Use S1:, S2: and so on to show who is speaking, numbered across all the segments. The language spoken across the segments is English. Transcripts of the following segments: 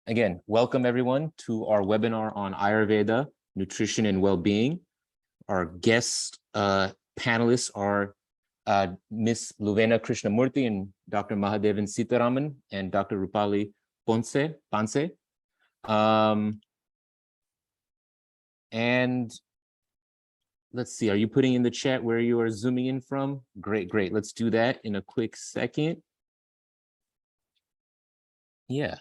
S1: Again, welcome everyone to our webinar on Ayurveda, nutrition and well-being. Our guest panelists are Ms. Luvena Krishnamurthy and Dr. Mahadevan Sitaraman and Dr. Rupali Panse. And let's see, are you putting in the chat where you are zooming in from? Great. Let's do that in a quick second. Yeah.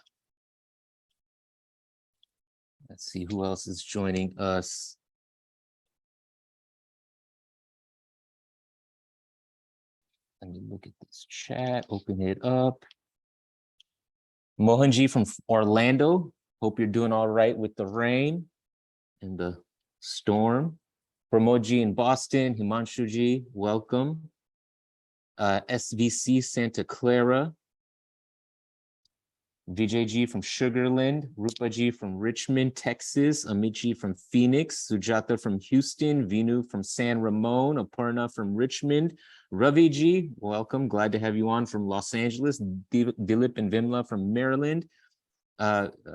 S1: Let's see who else is joining us. Let me look at this chat, open it up. Mohanji from Orlando. Hope you're doing all right with the rain and the storm. Pramodji in Boston, Himanshuji, welcome. SVC Santa Clara. Vijayji from Sugarland, Rupaji from Richmond, Texas, Amitji from Phoenix, Sujata from Houston, Vinu from San Ramon, Aparna from Richmond, Raviji, welcome, glad to have you on from Los Angeles, Dilip and Vimla from Maryland,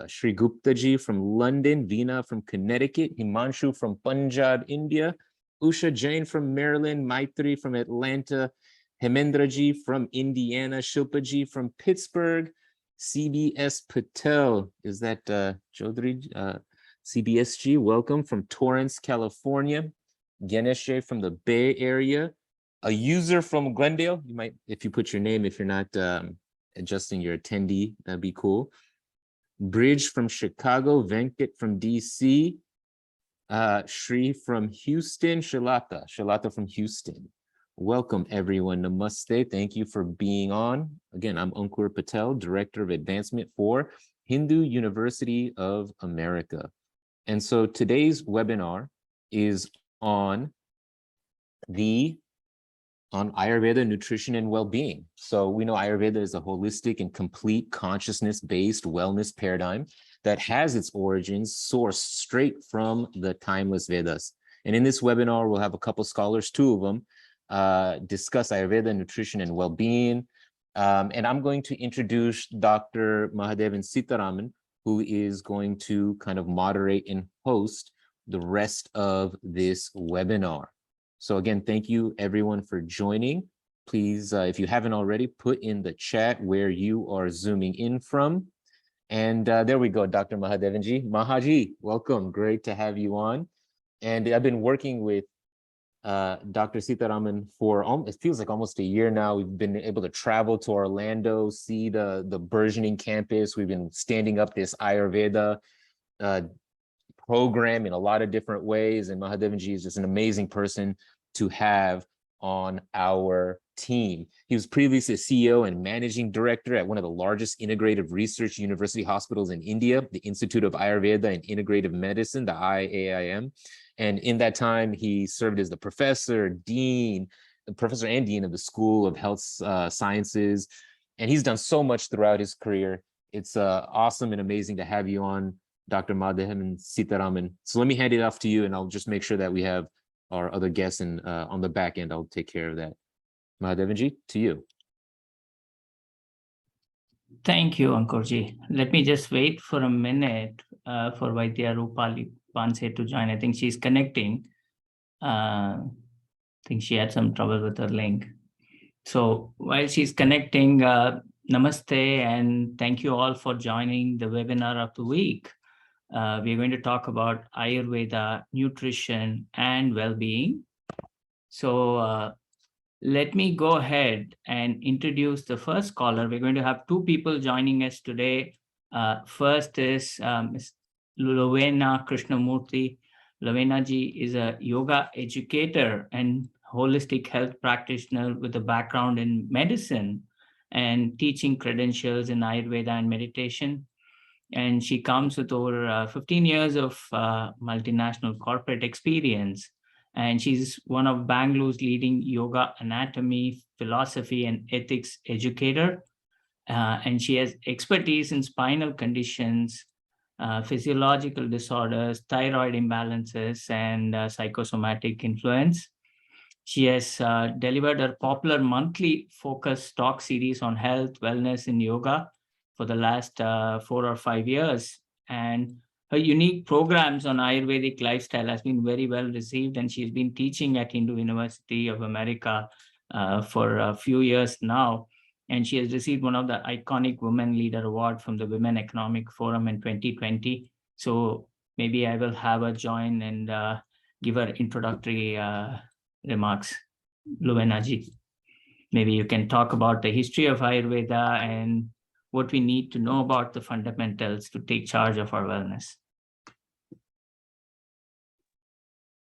S1: Sri Guptaji from London, Veena from Connecticut, Himanshu from Punjab, India, Usha Jain from Maryland, Maitri from Atlanta, Hemendraji from Indiana, Shilpaji from Pittsburgh, CBS Patel, is that Chaudhary? CBSG, welcome from Torrance, California. Ganesh from the Bay Area. A user from Glendale, you might, if you put your name, if you're not adjusting your attendee, that'd be cool. Bridge from Chicago, Venkat from DC, Shri from Houston, Shalata from Houston. Welcome everyone, namaste, thank you for being on. Again, I'm Ankur Patel, Director of Advancement for Hindu University of America. And so today's webinar is on Ayurveda, nutrition and well-being. So we know Ayurveda is a holistic and complete consciousness-based wellness paradigm that has its origins sourced straight from the timeless Vedas. And in this webinar, we'll have a couple scholars, two of them, discuss Ayurveda, nutrition and well-being. And I'm going to introduce Dr. Mahadevan Sitaraman, who is going to kind of moderate and host the rest of this webinar. So again, thank you everyone for joining. Please, if you haven't already, put in the chat where you are zooming in from. And there we go, Dr. Mahadevanji. Mahaji, welcome, great to have you on. And I've been working with Dr. Sitaraman for it feels like almost a year now. We've been able to travel to Orlando, see the burgeoning campus. We've been standing up this Ayurveda program in a lot of different ways. And Mahadevanji is just an amazing person to have on our team. He was previously a CEO and managing director at one of the largest integrative research university hospitals in India, the Institute of Ayurveda and Integrative Medicine, the IAIM. And in that time, he served as the professor and dean of the School of Health Sciences. And he's done so much throughout his career. It's awesome and amazing to have you on, Dr. Mahadevan Sitaraman. So let me hand it off to you, and I'll just make sure that we have our other guests, and on the back end, I'll take care of that. Mahadevanji, to you.
S2: Thank you, Ankurji. Let me just wait for a minute for Vaidya Rupali Panse to join. I think she's connecting. I think she had some trouble with her link. So while she's connecting, namaste, and thank you all for joining the webinar of the week. We're going to talk about Ayurveda, nutrition, and well-being. So let me go ahead and introduce the first caller. We're going to have two people joining us today. First is Ms. Luvena Krishnamurthy. Luvena ji is a yoga educator and holistic health practitioner with a background in medicine and teaching credentials in Ayurveda and meditation. And she comes with over 15 years of multinational corporate experience. And she's one of Bangalore's leading yoga anatomy, philosophy, and ethics educator. And she has expertise in spinal conditions, physiological disorders, thyroid imbalances, and psychosomatic influence. She has delivered a popular monthly focused talk series on health, wellness, and yoga, for the last 4 or 5 years. And her unique programs on Ayurvedic lifestyle has been very well received, and she's been teaching at Hindu University of America for a few years now. And she has received one of the iconic Women Leader Award from the Women Economic Forum in 2020. So maybe I will have her join and give her introductory remarks. Luvena ji, maybe you can talk about the history of Ayurveda and what we need to know about the fundamentals to take charge of our wellness.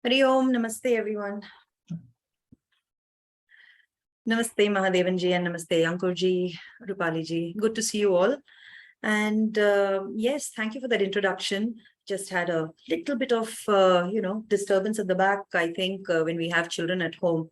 S3: Hari Om, Namaste everyone. Namaste Mahadevanji and Namaste Ankurji, Rupaliji. Good to see you all. And yes, thank you for that introduction. Just had a little bit of, disturbance at the back, I think, when we have children at home.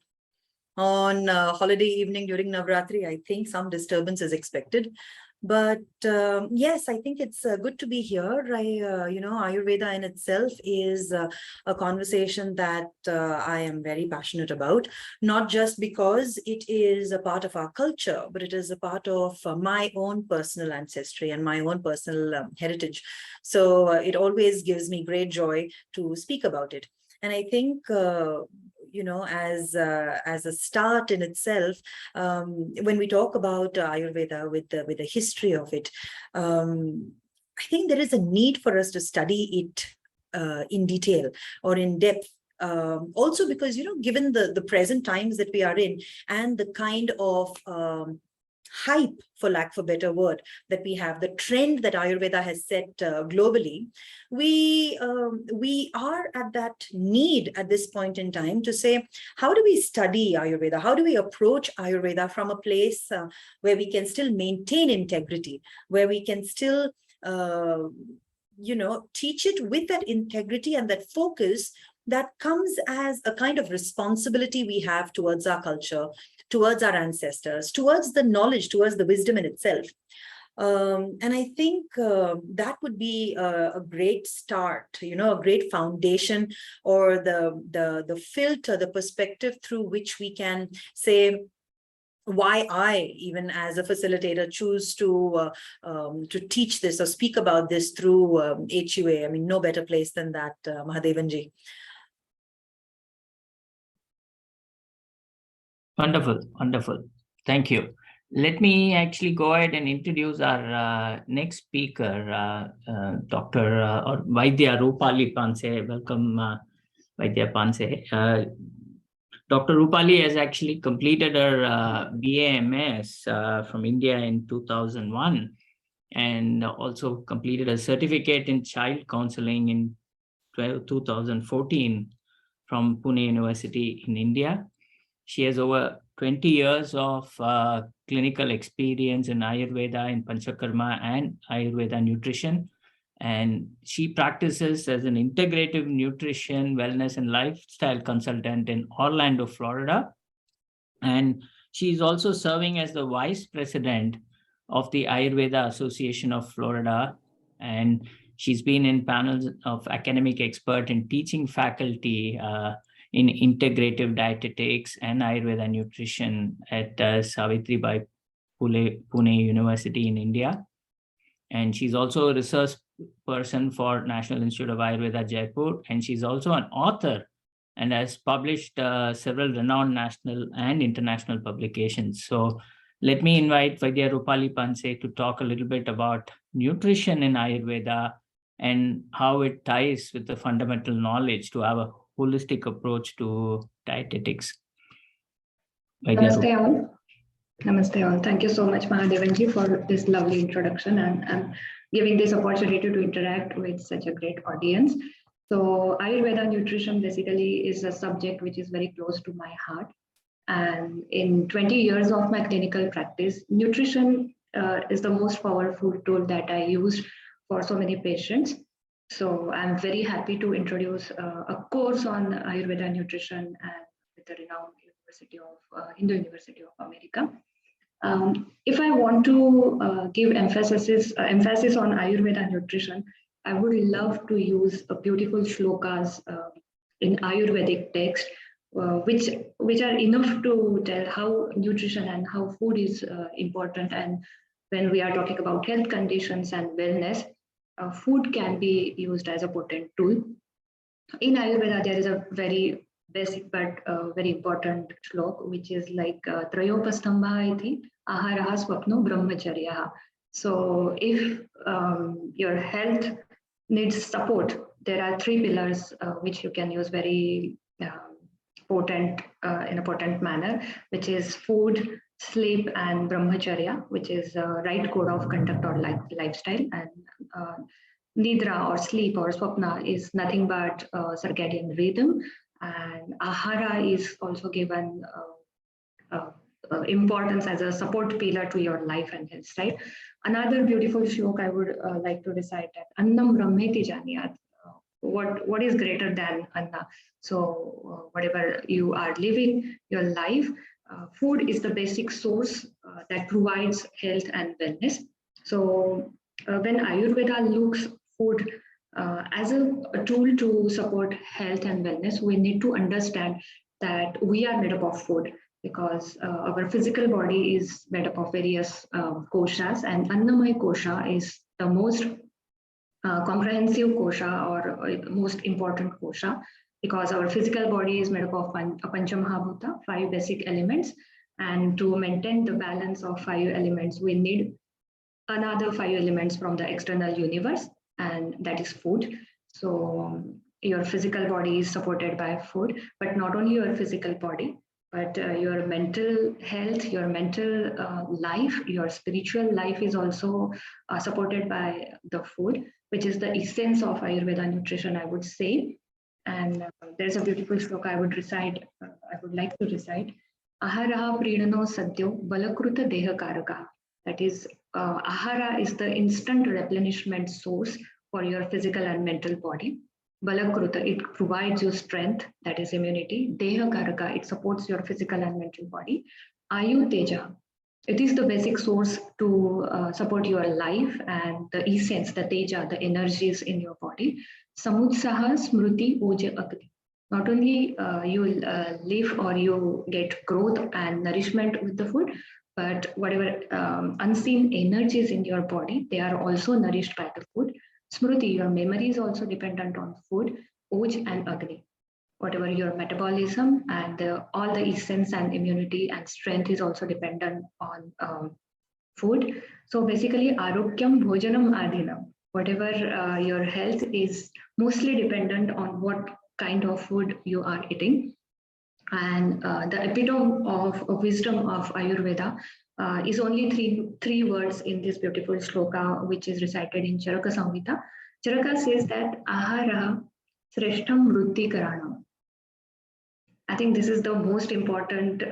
S3: On holiday evening during Navratri, I think some disturbance is expected. But yes, I think it's good to be here. Ayurveda in itself is a conversation that I am very passionate about, not just because it is a part of our culture, but it is a part of my own personal ancestry and my own personal heritage. So it always gives me great joy to speak about it. And I think as a start in itself, when we talk about Ayurveda with the history of it, I think there is a need for us to study it in detail or in depth. Also because, given the present times that we are in and the kind of hype, for lack of a better word, that we have, the trend that Ayurveda has set globally, we are at that need at this point in time to say, how do we study Ayurveda? How do we approach Ayurveda from a place where we can still maintain integrity, where we can still teach it with that integrity and that focus that comes as a kind of responsibility we have towards our culture, towards our ancestors, towards the knowledge, towards the wisdom in itself. And I think that would be a great start, a great foundation, or the filter, the perspective through which we can say why I, even as a facilitator, choose to teach this or speak about this through HUA. I mean, no better place than that, Mahadevanji.
S2: Wonderful, wonderful. Thank you. Let me actually go ahead and introduce our next speaker, Dr. or Vaidya Rupali Panse. Welcome, Vaidya Panse. Dr. Rupali has actually completed her BAMS from India in 2001 and also completed a certificate in child counseling in 2014 from Pune University in India. She has over 20 years of clinical experience in Ayurveda, in Panchakarma and Ayurveda nutrition. And she practices as an integrative nutrition, wellness, and lifestyle consultant in Orlando, Florida. And she's also serving as the vice president of the Ayurveda Association of Florida. And she's been in panels of academic expert and teaching faculty in integrative dietetics and Ayurveda nutrition at Savitribai Pune University in India. And she's also a research person for National Institute of Ayurveda, Jaipur. And she's also an author and has published several renowned national and international publications. So let me invite Vaidya Rupali Panse to talk a little bit about nutrition in Ayurveda and how it ties with the fundamental knowledge to have a holistic approach to dietetics.
S4: Namaste all. Namaste all. Thank you so much, Mahadevanji, for this lovely introduction and giving this opportunity to interact with such a great audience. So Ayurveda nutrition basically is a subject which is very close to my heart. And in 20 years of my clinical practice, nutrition is the most powerful tool that I use for so many patients. So I'm very happy to introduce a course on Ayurveda nutrition with the renowned University of Hindu University of America. If I want to give emphasis on Ayurveda nutrition, I would love to use beautiful shlokas in Ayurvedic text, which are enough to tell how nutrition and how food is important and when we are talking about health conditions and wellness, food can be used as a potent tool. In Ayurveda, there is a very basic but very important shlok, which is like Trayopastambha iti aharaha swapno brahmacharya. So if your health needs support, there are 3 pillars which you can use very potent in a potent manner, which is food, sleep, and brahmacharya, which is right code of conduct or lifestyle. And nidra or sleep or swapna is nothing but circadian rhythm, and ahara is also given importance as a support pillar to your life and health, right? Another beautiful shlok I would like to recite that annam brahmeti janiyat. What is greater than anna? So whatever you are living your life, food is the basic source that provides health and wellness. So when Ayurveda looks food as a tool to support health and wellness, we need to understand that we are made up of food, because our physical body is made up of various koshas, and Annamaya kosha is the most comprehensive kosha or most important kosha, because our physical body is made up of Panchamahabhuta, 5 basic elements, and to maintain the balance of 5 elements, we need another 5 elements from the external universe, and that is food. So your physical body is supported by food, but not only your physical body, but your mental health, your mental life, your spiritual life is also supported by the food, which is the essence of Ayurveda nutrition, I would say. And there's a beautiful stroke I would recite. I would like to recite. Aharaha pridano sadyo balakruta deha karaka. That is, ahara is the instant replenishment source for your physical and mental body. Balakruta, it provides you strength, that is immunity. Deha karaka, it supports your physical and mental body. Ayu teja, it is the basic source to support your life and the essence, the teja, the energies in your body. Samutsaha smruti oja agni. Not only you will live or you get growth and nourishment with the food, but whatever unseen energies in your body, they are also nourished by the food. Smruti, your memory is also dependent on food. Oj and Agni, whatever your metabolism and all the essence and immunity and strength is also dependent on food. So basically, Arogyam Bhojanam Adhinam, whatever your health is mostly dependent on what kind of food you are eating. And the epitome of wisdom of Ayurveda is only three words in this beautiful shloka, which is recited in Charaka Samhita. Charaka says that ahara sreshtam vritti karanam. I think this is the most important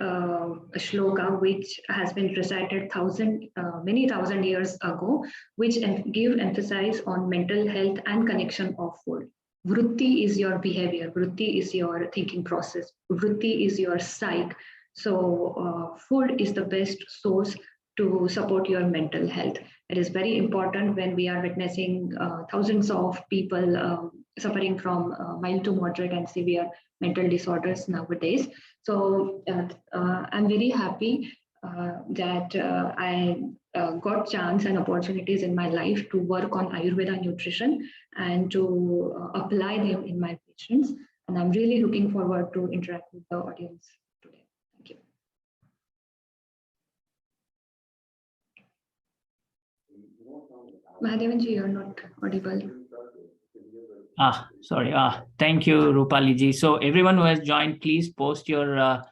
S4: shloka, which has been recited many thousand years ago, which give emphasis on mental health and connection of food. Vritti is your behavior. Vritti is your thinking process. Vritti is your psyche. So food is the best source to support your mental health. It is very important when we are witnessing thousands of people suffering from mild to moderate and severe mental disorders nowadays. So I'm very happy that I got chance and opportunities in my life to work on Ayurveda nutrition and to apply them in my patients. And I'm really looking forward to interact with the audience today. Thank you. Mahadevanji, you're not audible.
S2: Sorry. Thank you, Rupali ji. So everyone who has joined, please post your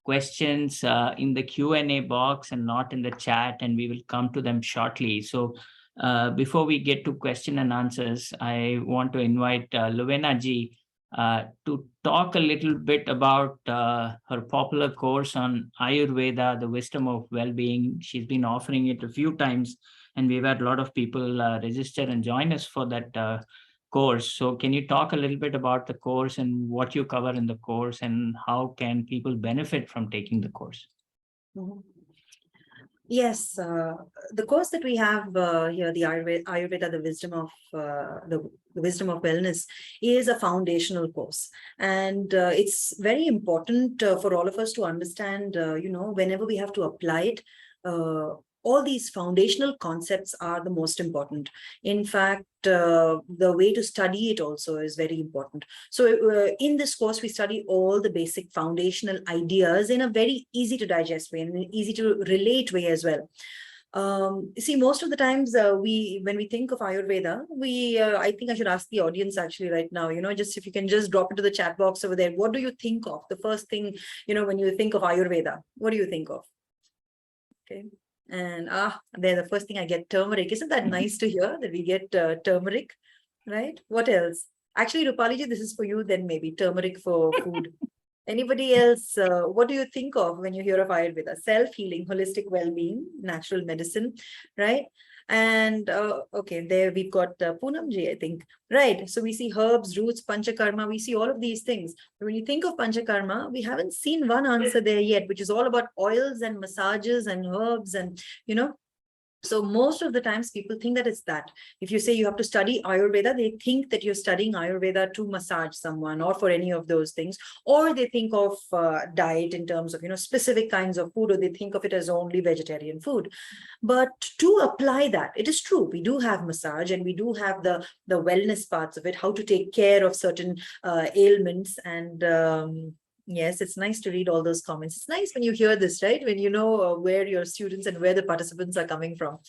S2: questions in the Q&A box and not in the chat, and we will come to them shortly. So before we get to question and answers, I want to invite Lovena ji to talk a little bit about her popular course on Ayurveda, the Wisdom of Wellbeing. She's been offering it a few times, and we've had a lot of people register and join us for that course. So can you talk a little bit about the course and what you cover in the course and how can people benefit from taking the course?
S3: Mm-hmm. Yes, the course that we have here, the Ayurveda, the Wisdom of Wellness, is a foundational course, and it's very important for all of us to understand. Whenever we have to apply it, all these foundational concepts are the most important. In fact, the way to study it also is very important. So in this course, we study all the basic foundational ideas in a very easy to digest way and an easy to relate way as well. See, most of the times when we think of Ayurveda, I think I should ask the audience actually right now, just if you can just drop into the chat box over there. What do you think of? The first thing, when you think of Ayurveda, what do you think of? Okay. And there, the first thing I get turmeric. Isn't that nice to hear that we get turmeric, right? What else? Actually, Rupaliji, this is for you then maybe, turmeric for food. Anybody else, what do you think of when you hear of Ayurveda? Self-healing, holistic well-being, natural medicine, right? And okay, there we've got Poonamji, I think. Right, so we see herbs, roots, panchakarma, we see all of these things. But when you think of panchakarma, we haven't seen one answer there yet, which is all about oils and massages and herbs and, so most of the times people think that it's that. If you say you have to study Ayurveda, they think that you're studying Ayurveda to massage someone or for any of those things, or they think of diet in terms of, specific kinds of food, or they think of it as only vegetarian food. But to apply that, it is true, we do have massage and we do have the wellness parts of it, how to take care of certain ailments and yes, it's nice to read all those comments. It's nice when you hear this, right? When you know where your students and where the participants are coming from.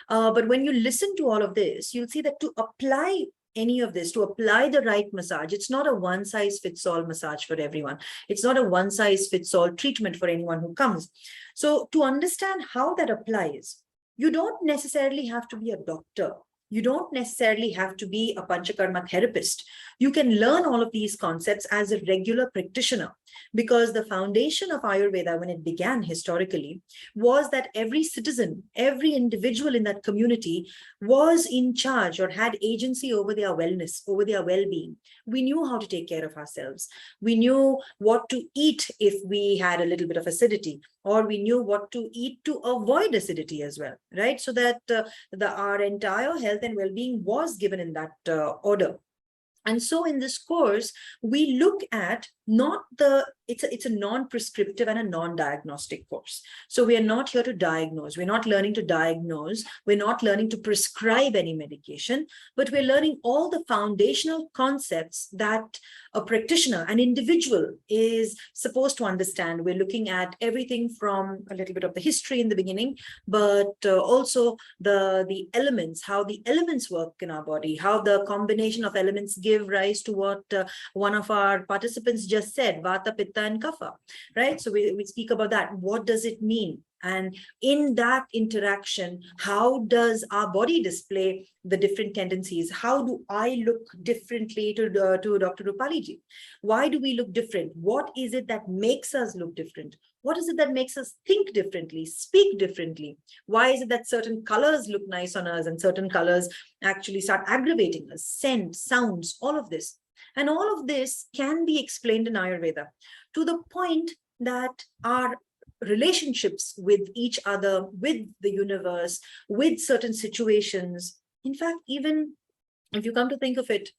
S3: But when you listen to all of this, you'll see that to apply any of this, to apply the right massage, it's not a one-size-fits-all massage for everyone. It's not a one-size-fits-all treatment for anyone who comes. So to understand how that applies, you don't necessarily have to be a doctor. You don't necessarily have to be a panchakarma therapist. You can learn all of these concepts as a regular practitioner, because the foundation of Ayurveda, when it began historically, was that every citizen, every individual in that community was in charge or had agency over their wellness, over their well-being. We knew how to take care of ourselves. We knew what to eat if we had a little bit of acidity, or we knew what to eat to avoid acidity as well, right? So that our entire health and well-being was given in that order. And so in this course, we look at it's a non-prescriptive and a non-diagnostic course. So we are not here to diagnose. We're not learning to diagnose. We're not learning to prescribe any medication, but we're learning all the foundational concepts that a practitioner, an individual, is supposed to understand. We're looking at everything from a little bit of the history in the beginning, but also the elements, how the elements work in our body, how the combination of elements give rise to what one of our participants just said, Vata, Pitta, and Kapha, right? So we speak about that. What does it mean? And in that interaction, how does our body display the different tendencies? How do I look differently to Dr. Rupaliji? Why do we look different? What is it that makes us look different? What is it that makes us think differently, speak differently? Why is it that certain colors look nice on us and certain colors actually start aggravating us? Scent, sounds, all of this. And all of this can be explained in Ayurveda to the point that our relationships with each other, with the universe, with certain situations. In fact, even if you come to think of it,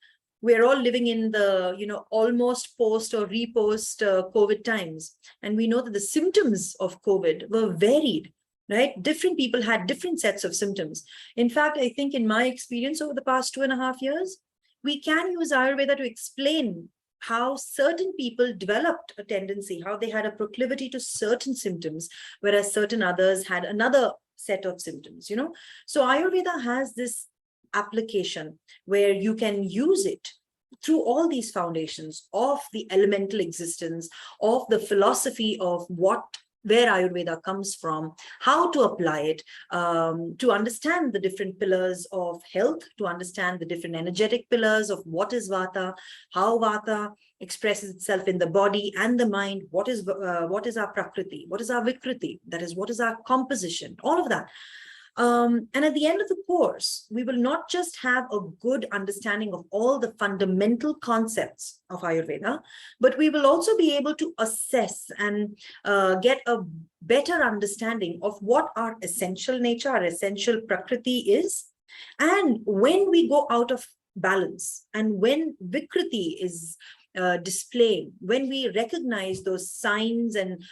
S3: we're all living in the, almost post or repost COVID times. And we know that the symptoms of COVID were varied, right? Different people had different sets of symptoms. In fact, I think in my experience over the past 2.5 years, we can use Ayurveda to explain how certain people developed a tendency, how they had a proclivity to certain symptoms, whereas certain others had another set of symptoms, So Ayurveda has this application where you can use it through all these foundations of the elemental existence, of the philosophy of where Ayurveda comes from, how to apply it, to understand the different pillars of health, to understand the different energetic pillars of what is Vata, how Vata expresses itself in the body and the mind, what is our Prakriti, what is our Vikriti, that is, what is our composition, all of that. And at the end of the course, we will not just have a good understanding of all the fundamental concepts of Ayurveda, but we will also be able to assess and get a better understanding of what our essential nature, our essential Prakriti is. And when we go out of balance and when Vikriti is displaying, when we recognize those signs and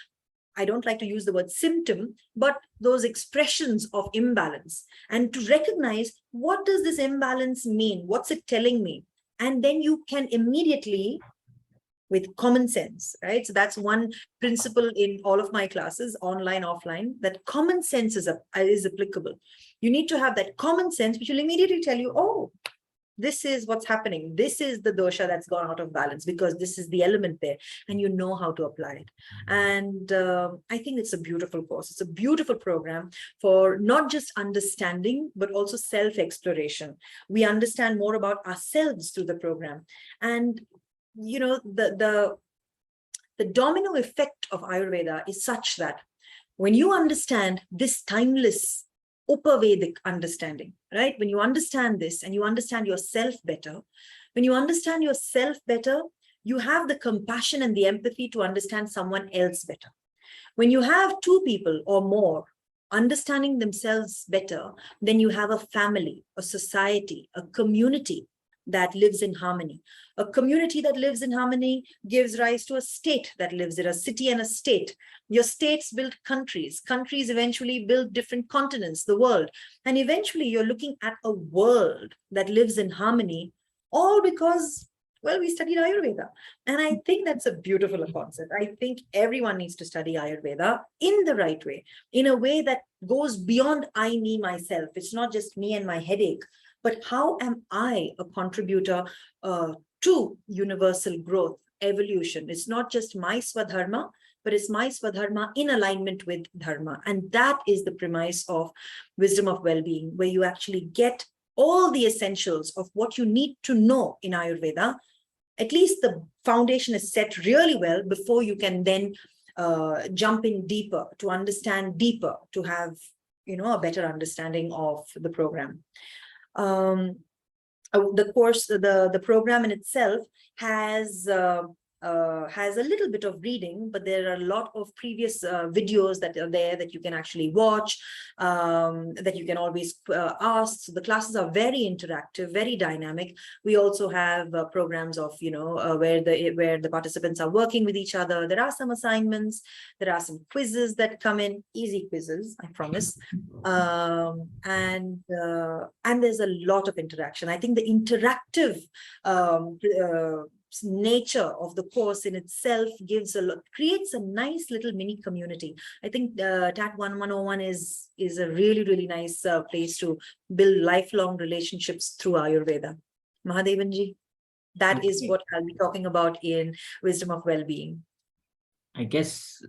S3: I don't like to use the word symptom, but those expressions of imbalance, and to recognize, what does this imbalance mean? What's it telling me? And then you can immediately, with common sense, right? So that's one principle in all of my classes, online, offline, that common sense is applicable. You need to have that common sense, which will immediately tell you, oh, this is what's happening. This is the dosha that's gone out of balance, because this is the element there, and you know how to apply it. And I think it's a beautiful course. It's a beautiful program for not just understanding, but also self-exploration. We understand more about ourselves through the program. And you know, the domino effect of Ayurveda is such that when you understand this timeless Upavedic understanding, right? When you understand this and you understand yourself better, when you understand yourself better, you have the compassion and the empathy to understand someone else better. When you have two people or more understanding themselves better, then you have a family, a society, a community that lives in harmony. A community that lives in harmony gives rise to a state that lives in a city and a state. Your states build countries. Countries eventually build different continents, the world. And eventually you're looking at a world that lives in harmony, all because, well, we studied Ayurveda. And I think that's a beautiful concept. I think everyone needs to study Ayurveda in the right way, in a way that goes beyond I, me, myself. It's not just me and my headache, but how am I a contributor to universal growth, evolution? It's not just my Swadharma, but it's my Swadharma in alignment with Dharma. And that is the premise of Wisdom of Wellbeing, where you actually get all the essentials of what you need to know in Ayurveda. At least the foundation is set really well before you can then jump in deeper, to understand deeper, to have, you know, a better understanding of the program. The course, the program in itself has a little bit of reading, but there are a lot of previous videos that are there that you can actually watch, that you can always ask. So the classes are very interactive, very dynamic. We also have programs of, you know, where the participants are working with each other. There are some assignments, there are some quizzes that come in, easy quizzes, I promise. And there's a lot of interaction. I think the interactive nature of the course in itself creates a nice little mini community. I think TAT 101 is a really, really nice place to build lifelong relationships through Ayurveda. Mahadevanji, that is what I'll be talking about in Wisdom of Wellbeing.
S2: I guess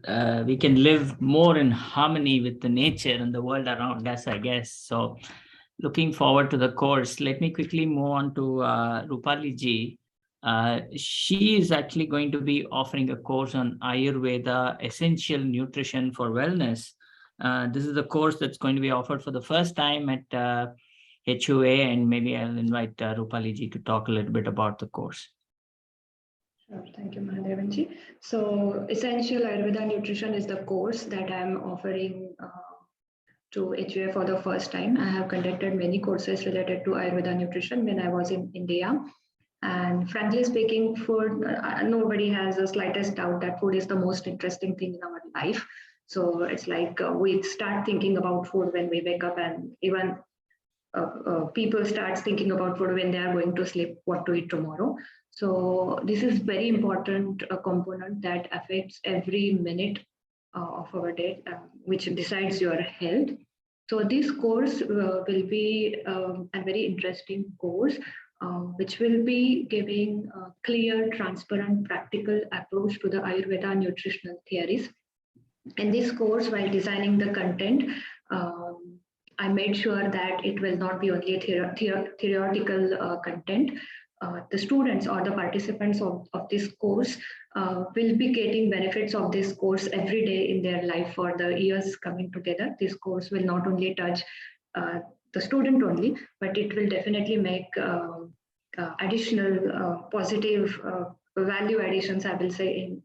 S2: we can live more in harmony with the nature and the world around us, I guess. So looking forward to the course. Let me quickly move on to Rupali ji. She is actually going to be offering a course on Ayurveda Essential Nutrition for Wellness. This is the course that's going to be offered for the first time at HUA, and maybe I'll invite Rupali ji to talk a little bit about the course.
S4: Sure, thank you, Mahadevanji. So Essential Ayurveda Nutrition is the course that I'm offering to HUA for the first time. I have conducted many courses related to Ayurveda nutrition when I was in India. And frankly speaking, food, nobody has the slightest doubt that food is the most interesting thing in our life. So it's like we start thinking about food when we wake up, and even people start thinking about food when they are going to sleep, what to eat tomorrow. So this is very important component that affects every minute of our day, which decides your health. So this course will be a very interesting course, which will be giving a clear, transparent, practical approach to the Ayurveda nutritional theories. In this course, while designing the content, I made sure that it will not be only a theoretical content. The students or the participants of this course will be getting benefits of this course every day in their life for the years coming together. This course will not only touch the student only, but it will definitely make additional positive value additions, I will say,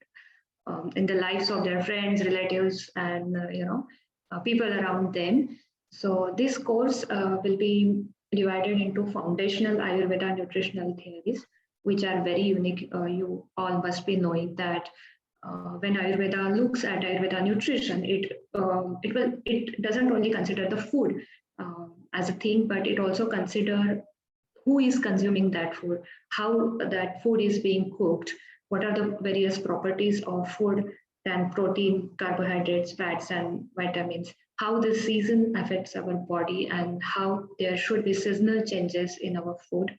S4: in the lives of their friends, relatives, and people around them. So this course will be divided into foundational Ayurveda nutritional theories, which are very unique. You all must be knowing that when Ayurveda looks at Ayurveda nutrition, it doesn't only consider the food as a thing, but it also consider who is consuming that food, how that food is being cooked, what are the various properties of food, and protein, carbohydrates, fats, and vitamins, how the season affects our body, and how there should be seasonal changes in our food.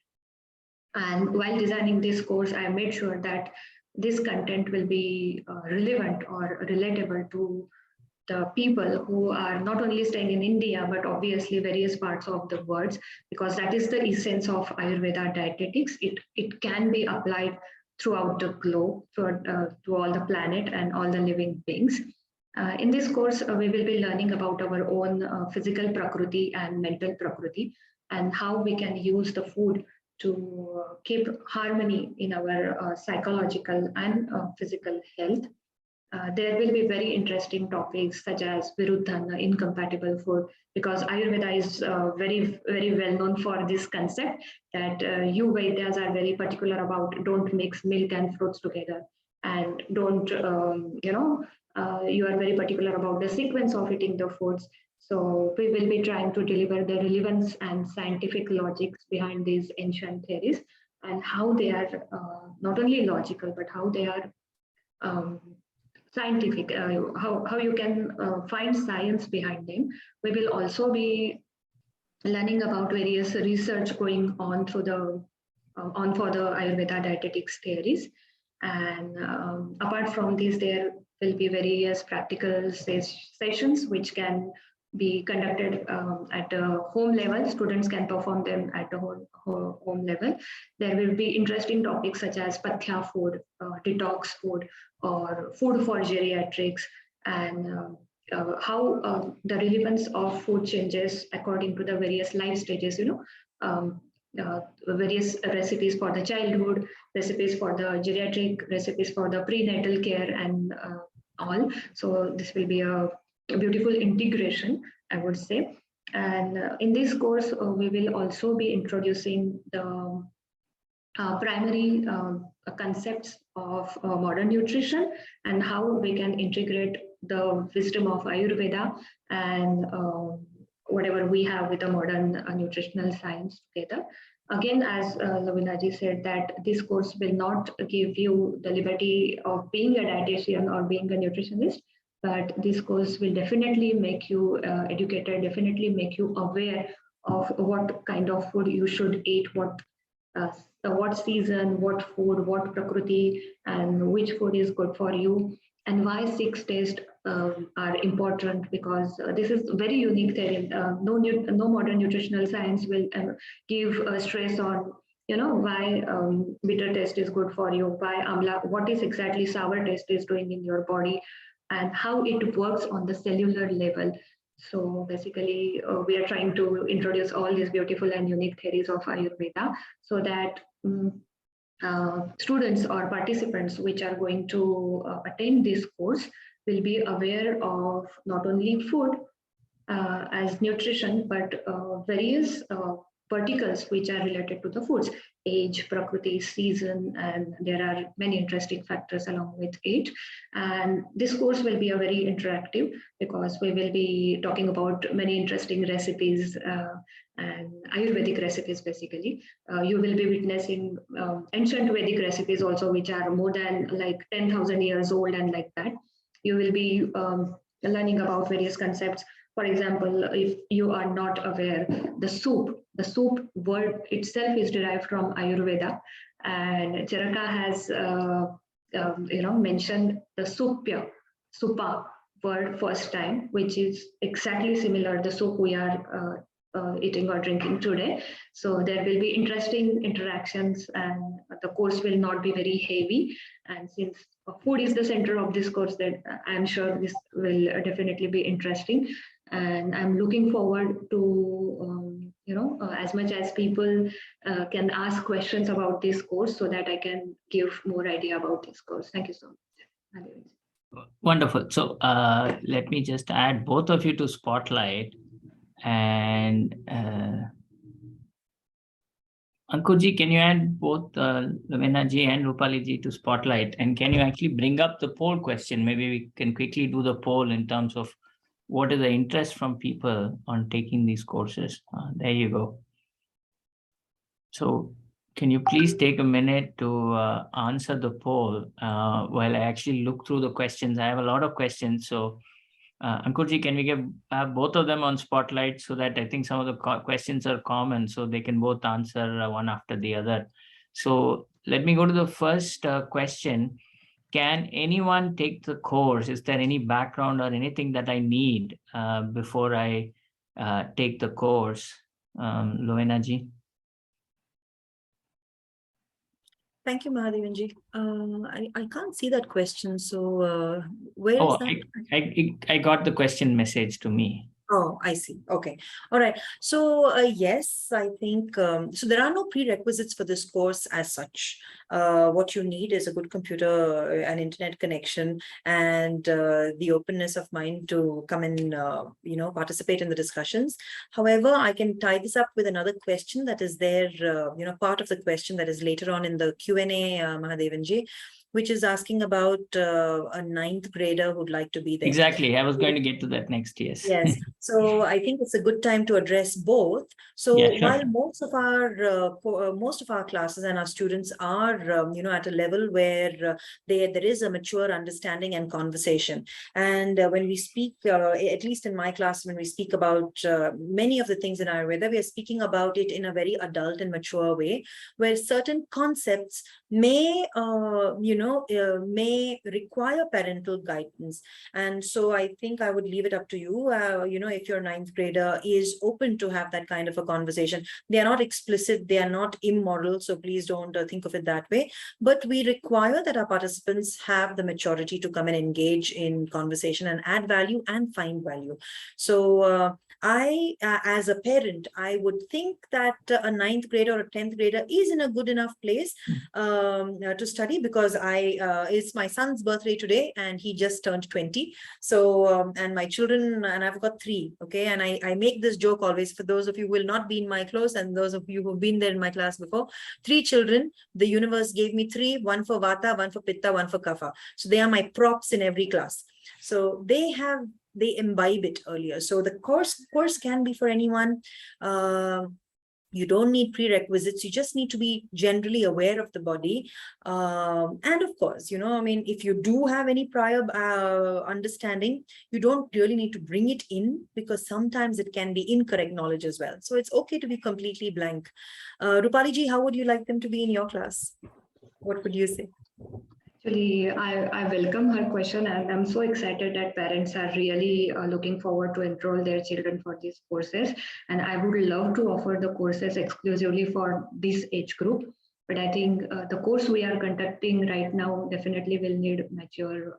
S4: And while designing this course, I made sure that this content will be relevant or relatable to the people who are not only staying in India, but obviously various parts of the world, because that is the essence of Ayurveda dietetics. It can be applied throughout the globe, to all the planet and all the living beings. In this course, we will be learning about our own physical prakriti and mental prakriti, and how we can use the food to keep harmony in our psychological and physical health. There will be very interesting topics such as Viruddhana, incompatible food, because Ayurveda is very, very well known for this concept that you Vaidyas are very particular about don't mix milk and fruits together, and don't, you are very particular about the sequence of eating the foods. So we will be trying to deliver the relevance and scientific logics behind these ancient theories, and how they are not only logical, but how they are scientific, how you can find science behind them. We will also be learning about various research going on through the for the Ayurveda dietetics theories. And apart from this, there will be various practical sessions which can be conducted at a home level. Students can perform them at a home level. There will be interesting topics such as pathya food, detox food, or food for geriatrics, and how the relevance of food changes according to the various life stages, various recipes for the childhood, recipes for the geriatric, recipes for the prenatal care, and all. So this will be a beautiful integration, I would say. And in this course, we will also be introducing the primary concepts of modern nutrition, and how we can integrate the wisdom of Ayurveda and whatever we have with the modern nutritional science together. Again, as Lavinaji said, that this course will not give you the liberty of being a dietitian or being a nutritionist, but this course will definitely make you educated, definitely make you aware of what kind of food you should eat, what season, what food, what prakriti, and which food is good for you, and why 6 tastes are important, because this is very unique theory. No modern nutritional science will give stress on, why bitter taste is good for you, why amla, what is exactly sour taste is doing in your body, and how it works on the cellular level. So basically, we are trying to introduce all these beautiful and unique theories of Ayurveda, so that students or participants which are going to attend this course will be aware of not only food as nutrition, but various particles which are related to the foods, age, prakriti, season, and there are many interesting factors along with it. And this course will be a very interactive, because we will be talking about many interesting recipes and Ayurvedic recipes. Basically, you will be witnessing ancient Vedic recipes also, which are more than like 10,000 years old, and like that. You will be learning about various concepts. For example, if you are not aware, the soup word itself is derived from Ayurveda, and Charaka has mentioned the supa word first time, which is exactly similar the soup we are eating or drinking today. So there will be interesting interactions, and the course will not be very heavy. And since food is the center of this course, that I'm sure this will definitely be interesting. And I'm looking forward to, as much as people can ask questions about this course, so that I can give more idea about this course. Thank you so much.
S2: Wonderful. So let me just add both of you to Spotlight. And Ankurji, can you add both Ramayana ji and Rupali ji to spotlight? And can you actually bring up the poll question? Maybe we can quickly do the poll in terms of what is the interest from people on taking these courses. There you go. So can you please take a minute to answer the poll while I actually look through the questions? I have a lot of questions. So Ankurji, can we get both of them on spotlight so that I think some of the questions are common so they can both answer one after the other. So let me go to the first question. Can anyone take the course? Is there any background or anything that I need before I take the course? Loena ji.
S3: Thank you, Mahadevanji. I can't see that question. So where is that?
S2: I got the question message to me.
S3: Oh, I see. Okay. All right. So yes, I think so there are no prerequisites for this course as such. What you need is a good computer, an internet connection, and the openness of mind to come and participate in the discussions. However, I can tie this up with another question that is there, part of the question that is later on in the Q&A, Mahadevanji, which is asking about a 9th grader who'd like to be there.
S2: Exactly. I was going to get to that next. Yes.
S3: Yes. So I think it's a good time to address both. So
S2: Yeah, sure.
S3: while most of our classes and our students are, at a level where there is a mature understanding and conversation. And when we speak, at least in my class, when we speak about many of the things in Ayurveda, we are speaking about it in a very adult and mature way, where certain concepts may require parental guidance. And so I think I would leave it up to you, if your 9th grader is open to have that kind of a conversation. They are not explicit, they are not immoral, so please don't think of it that way. But we require that our participants have the maturity to come and engage in conversation and add value and find value. So I, as a parent, I would think that a 9th grader or a 10th grader is in a good enough place to study, because it's my son's birthday today and he just turned 20. So, and my children, and I've got 3, okay? And I make this joke always, for those of you who will not be in my class and those of you who've been there in my class before, 3 children, the universe gave me 3, 1 for Vata, 1 for Pitta, 1 for Kapha. So they are my props in every class. So they imbibe it earlier. So the course can be for anyone. You don't need prerequisites. You just need to be generally aware of the body. And of course, if you do have any prior understanding, you don't really need to bring it in, because sometimes it can be incorrect knowledge as well. So it's okay to be completely blank. Rupali ji, how would you like them to be in your class? What would you say?
S4: Actually, I welcome her question, and I'm so excited that parents are really looking forward to enroll their children for these courses. And I would love to offer the courses exclusively for this age group. But I think the course we are conducting right now definitely will need mature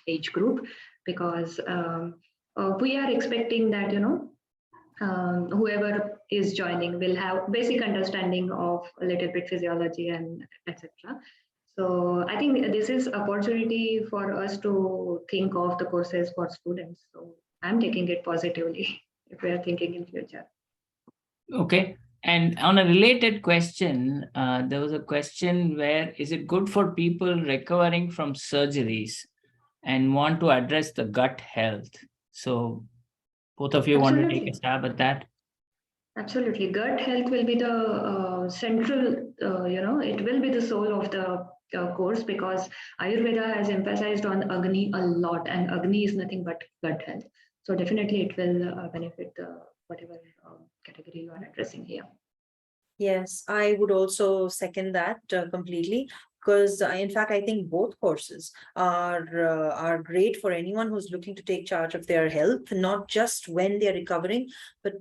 S4: age group, because we are expecting that, whoever is joining will have basic understanding of a little bit physiology and etc. So I think this is opportunity for us to think of the courses for students. So I'm taking it positively if we are thinking in future.
S2: Okay. And on a related question, there was a question where, is it good for people recovering from surgeries and want to address the gut health? So both of you want to take a stab at that?
S4: Absolutely. Gut health will be the central, it will be the soul of the course, because Ayurveda has emphasized on Agni a lot, and Agni is nothing but gut health. So definitely it will benefit whatever category you are addressing here.
S3: Yes, I would also second that completely. Because in fact, I think both courses are great for anyone who's looking to take charge of their health, not just when they're recovering, but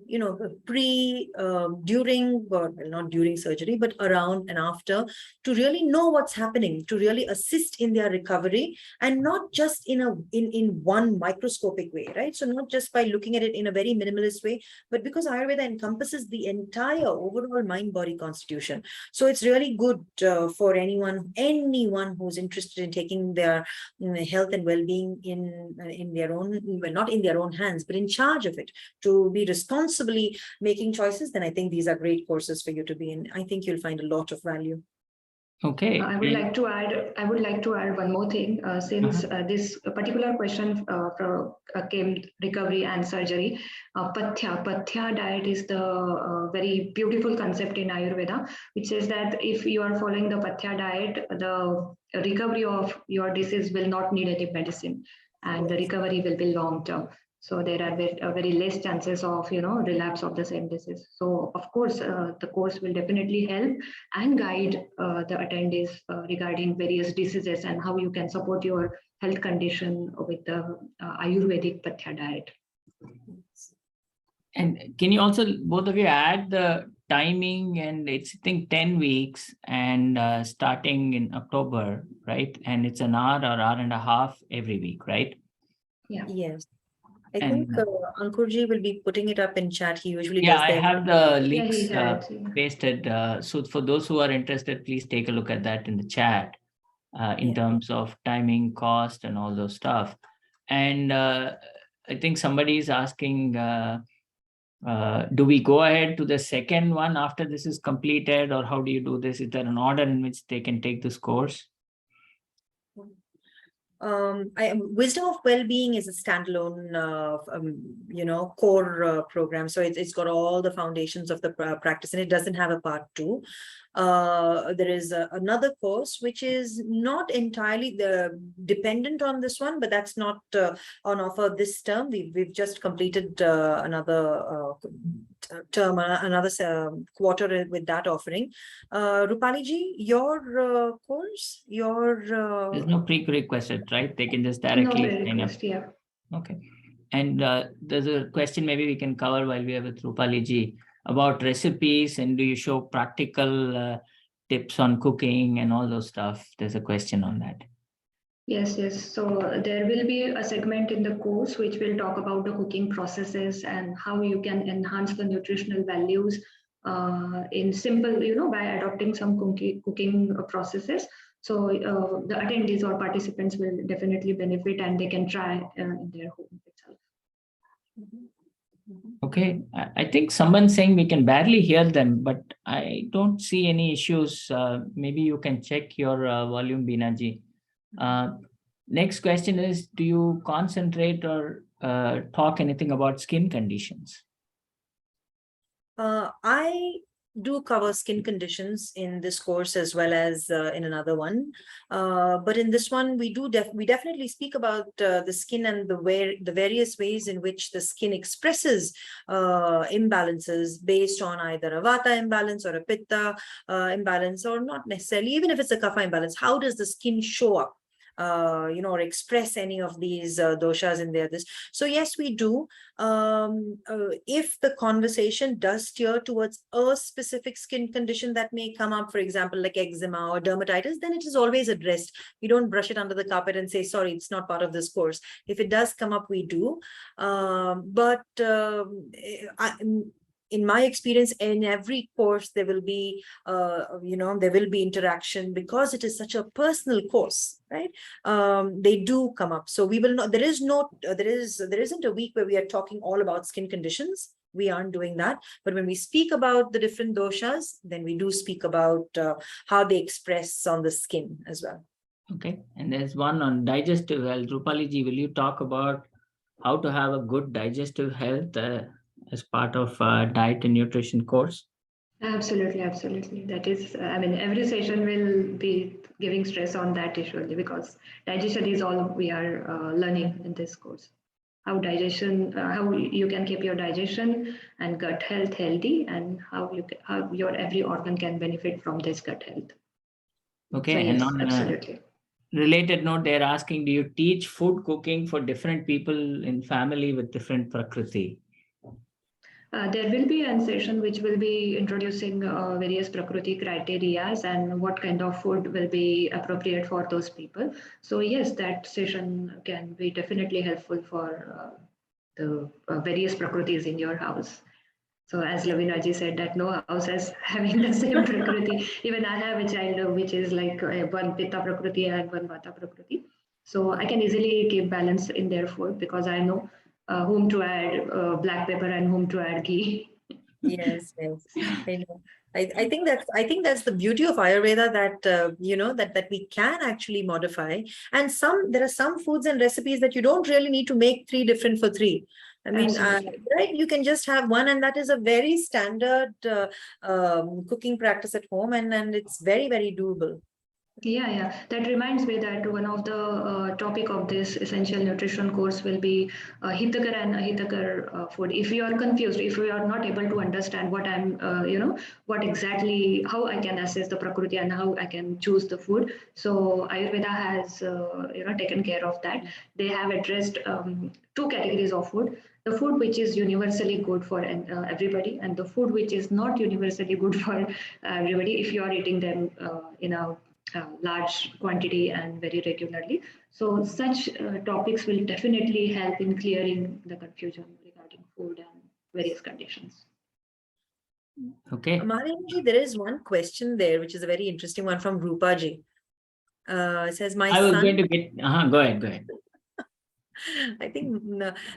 S3: during, well, not during surgery, but around and after, to really know what's happening, to really assist in their recovery, and not just in one microscopic way, right? So not just by looking at it in a very minimalist way, but because Ayurveda encompasses the entire overall mind-body constitution. So it's really good for anyone anyone who's interested in taking their health and well-being in their own, well, not in their own hands, but in charge of it, to be responsibly making choices, then I think these are great courses for you to be in. I think you'll find a lot of value.
S2: Okay.
S4: I would like to add one more thing. Since this particular question came recovery and surgery, Pathya diet is the very beautiful concept in Ayurveda, which says that if you are following the Pathya diet, the recovery of your disease will not need any medicine, and the recovery will be long term. So there are very less chances of relapse of the same disease. So of course, the course will definitely help and guide the attendees regarding various diseases and how you can support your health condition with the Ayurvedic Pathya diet.
S2: And can you also, both of you, add the timing? And it's, I think, 10 weeks and starting in October, right? And it's an hour or hour and a half every week, right?
S4: Yeah.
S3: Yes. I think Ankurji will be putting it up in chat. He usually
S2: Yeah,
S3: does
S2: I
S3: that.
S2: have the links
S4: Yeah,
S2: pasted. So for those who are interested, please take a look at that in the chat in terms of timing, cost, and all those stuff. And I think somebody is asking, do we go ahead to the second one after this is completed, or how do you do this? Is there an order in which they can take this course?
S3: Wisdom of Wellbeing is a standalone, core program. So it's got all the foundations of the practice, and it doesn't have a part 2. There is another course which is not entirely dependent on this one, but that's not on offer this term. We've just completed another term, another quarter with that offering. Rupali ji, your course,
S2: There's no prerequisite, right? They can just directly sign up.
S4: Yeah.
S2: Okay. And there's a question maybe we can cover while we are with Rupali ji about recipes, and do you show practical tips on cooking and all those stuff? There's a question on that.
S4: Yes. So there will be a segment in the course which will talk about the cooking processes and how you can enhance the nutritional values in simple, by adopting some cooking processes. So the attendees or participants will definitely benefit, and they can try in their home itself.
S2: Okay, I think someone's saying we can barely hear them, but I don't see any issues. Maybe you can check your volume, Binaji. Next question is, do you concentrate or talk anything about skin conditions?
S3: I do cover skin conditions in this course as well as in another one, but in this one we definitely speak about the skin and the various ways in which the skin expresses imbalances based on either a vata imbalance or a pitta imbalance, or not necessarily, even if it's a kapha imbalance. How does the skin show up or express any of these doshas in there? So yes, we do. If the conversation does steer towards a specific skin condition that may come up, for example, like eczema or dermatitis, then it is always addressed. We don't brush it under the carpet and say, sorry, it's not part of this course. If it does come up, we do. In my experience, in every course, there will be, interaction, because it is such a personal course, right? They do come up. So we will not, there isn't a week where we are talking all about skin conditions. We aren't doing that. But when we speak about the different doshas, then we do speak about how they express on the skin as well.
S2: Okay. And there's one on digestive health. Rupali ji, will you talk about how to have a good digestive health as part of diet and nutrition course?
S4: Absolutely. That is, every session will be giving stress on that issue, because digestion is all we are learning in this course. How you can keep your digestion and gut health healthy, and how your every organ can benefit from this gut health.
S2: Okay,
S4: so,
S2: and
S4: yes,
S2: on
S4: absolutely.
S2: Related note, they're asking, do you teach food cooking for different people in family with different prakriti?
S4: There will be a session which will be introducing various prakriti criteria and what kind of food will be appropriate for those people. So yes, that session can be definitely helpful for the various prakritis in your house. So as Lavinaji said, that no house is having the same Prakriti. Even I have a child which is like one Pitta Prakriti and one Vata Prakriti. So I can easily keep balance in their food because I know whom to add black pepper and whom to add ghee.
S3: Yes, yes. I know. I think that's the beauty of Ayurveda, that that we can actually modify. And there are some foods and recipes that you don't really need to make 3 different for 3. I mean, right? You can just have one, and that is a very standard cooking practice at home, and it's very, very doable.
S4: Yeah. That reminds me that one of the topic of this essential nutrition course will be Hitakar and Ahitakar food. If you are confused, if you are not able to understand what I'm, what exactly, how I can assess the Prakriti and how I can choose the food. So Ayurveda has, taken care of that. They have addressed 2 categories of food. The food which is universally good for everybody, and the food which is not universally good for everybody if you are eating them in a large quantity and very regularly. So such topics will definitely help in clearing the confusion regarding food and various conditions.
S2: Okay.
S3: Mahadevanji, there is one question there, which is a very interesting one from Rupaji. It says,
S2: I was going to get, go ahead.
S3: I think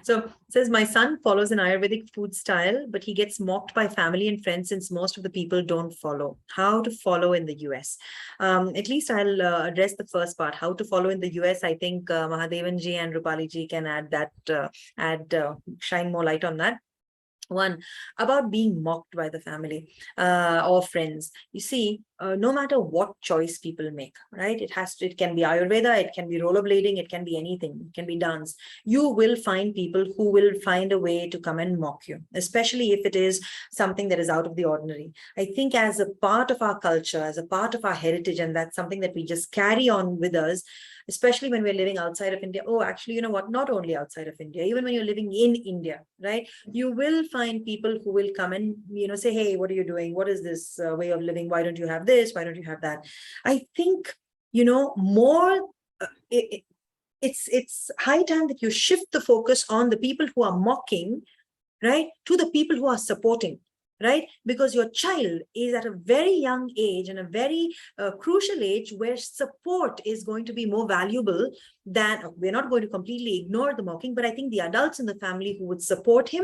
S3: so. It says, my son follows an Ayurvedic food style, but he gets mocked by family and friends since most of the people don't follow. How to follow in the US? At least I'll address the first part. How to follow in the US? I think Mahadevanji and Rupaliji can shine more light on that. One, about being mocked by the family or friends. You see, no matter what choice people make, right? It can be Ayurveda, it can be rollerblading, it can be anything, it can be dance. You will find people who will find a way to come and mock you, especially if it is something that is out of the ordinary. I think as a part of our culture, as a part of our heritage, and that's something that we just carry on with us, especially when we're living outside of India. Oh, actually, you know what? Not only outside of India, even when you're living in India, right? You will find people who will come and, say, hey, what are you doing? What is this way of living? Why don't you have this? Why don't you have that? I think, more, it's high time that you shift the focus on the people who are mocking, right, to the people who are supporting. Right? Because your child is at a very young age and a very crucial age where support is going to be more valuable than, we're not going to completely ignore the mocking, but I think the adults in the family who would support him,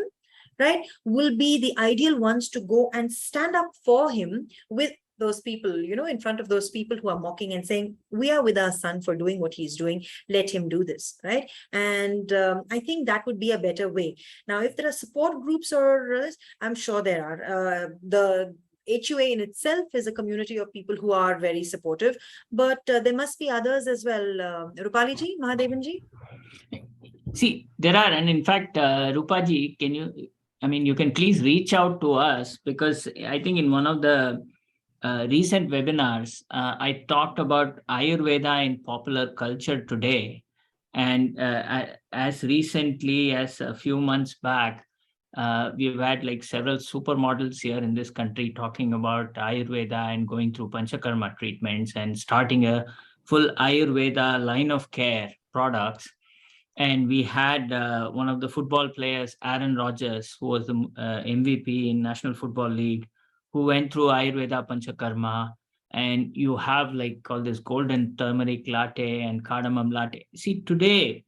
S3: right, will be the ideal ones to go and stand up for him with those people, in front of those people who are mocking and saying, we are with our son for doing what he's doing. Let him do this, right? And I think that would be a better way. Now, if there are support groups or I'm sure there are. The HUA in itself is a community of people who are very supportive, but there must be others as well. Rupaliji, Mahadevanji?
S2: See, there are, and in fact, Rupaji, you can please reach out to us, because I think in one of the recent webinars, I talked about Ayurveda in popular culture today. And as recently as a few months back, we've had like several supermodels here in this country talking about Ayurveda and going through Panchakarma treatments and starting a full Ayurveda line of care products. And we had one of the football players, Aaron Rodgers, who was the MVP in National Football League, who went through Ayurveda Panchakarma. And you have like all this golden turmeric latte and cardamom latte. See, today,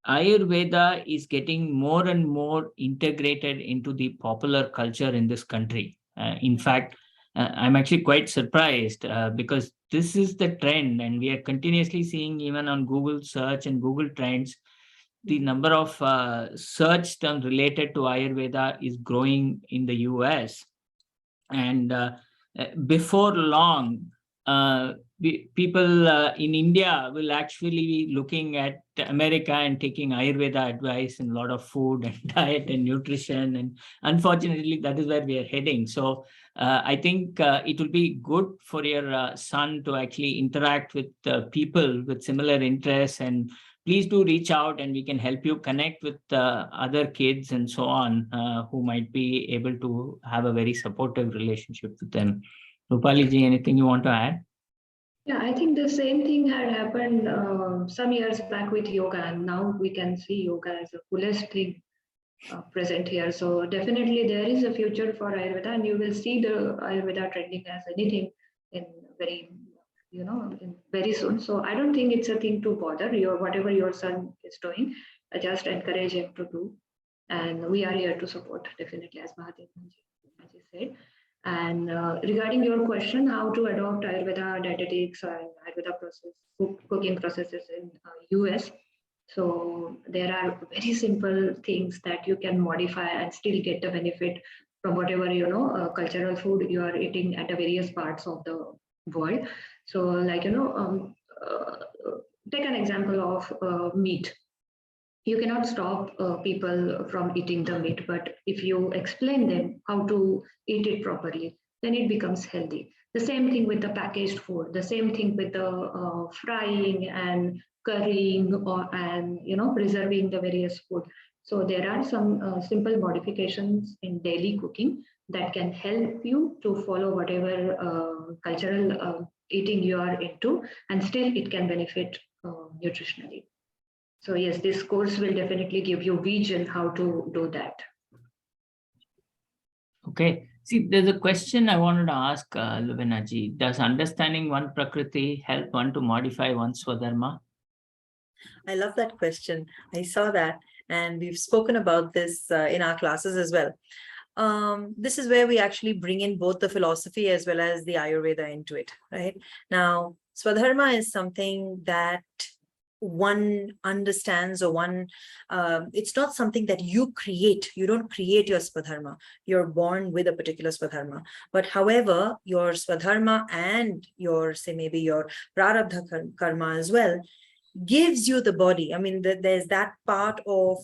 S2: Ayurveda is getting more and more integrated into the popular culture in this country. In fact, I'm actually quite surprised because this is the trend, and we are continuously seeing, even on Google search and Google Trends, the number of search terms related to Ayurveda is growing in the US. And before long, people in India will actually be looking at America and taking Ayurveda advice in a lot of food and diet and nutrition. And unfortunately, that is where we are heading. So I think it will be good for your son to actually interact with people with similar interests. And please do reach out, and we can help you connect with other kids and so on who might be able to have a very supportive relationship with them. Rupaliji, anything you want to add?
S4: Yeah, I think the same thing had happened some years back with yoga, and now we can see yoga as a fullest thing present here. So definitely there is a future for Ayurveda, and you will see the Ayurveda trending as anything in very, in very soon. So I don't think it's a thing to bother. Whatever your son is doing, just encourage him to do. And we are here to support, definitely, as Mahadev said. And regarding your question, how to adopt Ayurveda dietetics and Ayurveda cooking processes in US. So there are very simple things that you can modify and still get the benefit from whatever, cultural food you are eating at the various parts of the world. So like, take an example of meat. You cannot stop people from eating the meat, but if you explain them how to eat it properly, then it becomes healthy. The same thing with the packaged food, the same thing with the frying and currying and preserving the various food. So there are some simple modifications in daily cooking that can help you to follow whatever cultural eating you are into, and still it can benefit nutritionally. So yes, this course will definitely give you vision how to do that.
S2: Okay. See, there's a question I wanted to ask Lubina ji. Does understanding one Prakriti help one to modify one's Swadharma?
S3: I love that question. I saw that, and we've spoken about this in our classes as well. This is where we actually bring in both the philosophy as well as the Ayurveda into it, right? Now, Swadharma is something that one understands, or it's not something that you create. You don't create your Swadharma. You're born with a particular Swadharma. But however, your Swadharma and your, say, maybe your Prarabdha karma as well, gives you the body. I mean, there's that part of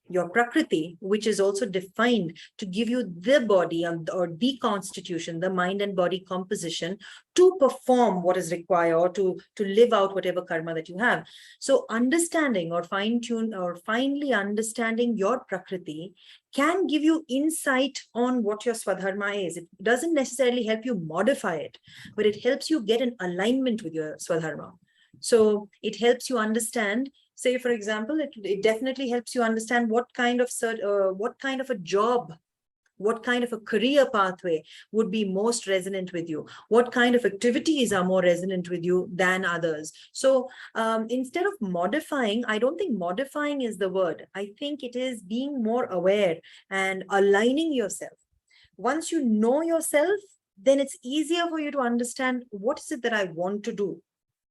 S3: your Prakriti, which is also defined to give you the body or the constitution, the mind and body composition to perform what is required, or to live out whatever karma that you have. So understanding or fine-tune or finely understanding your Prakriti can give you insight on what your Swadharma is. It doesn't necessarily help you modify it, but it helps you get an alignment with your Swadharma. So it helps you understand. Say, for example, it definitely helps you understand what kind of a job, what kind of a career pathway would be most resonant with you, what kind of activities are more resonant with you than others. So instead of modifying, I don't think modifying is the word. I think it is being more aware and aligning yourself. Once you know yourself, then it's easier for you to understand, what is it that I want to do?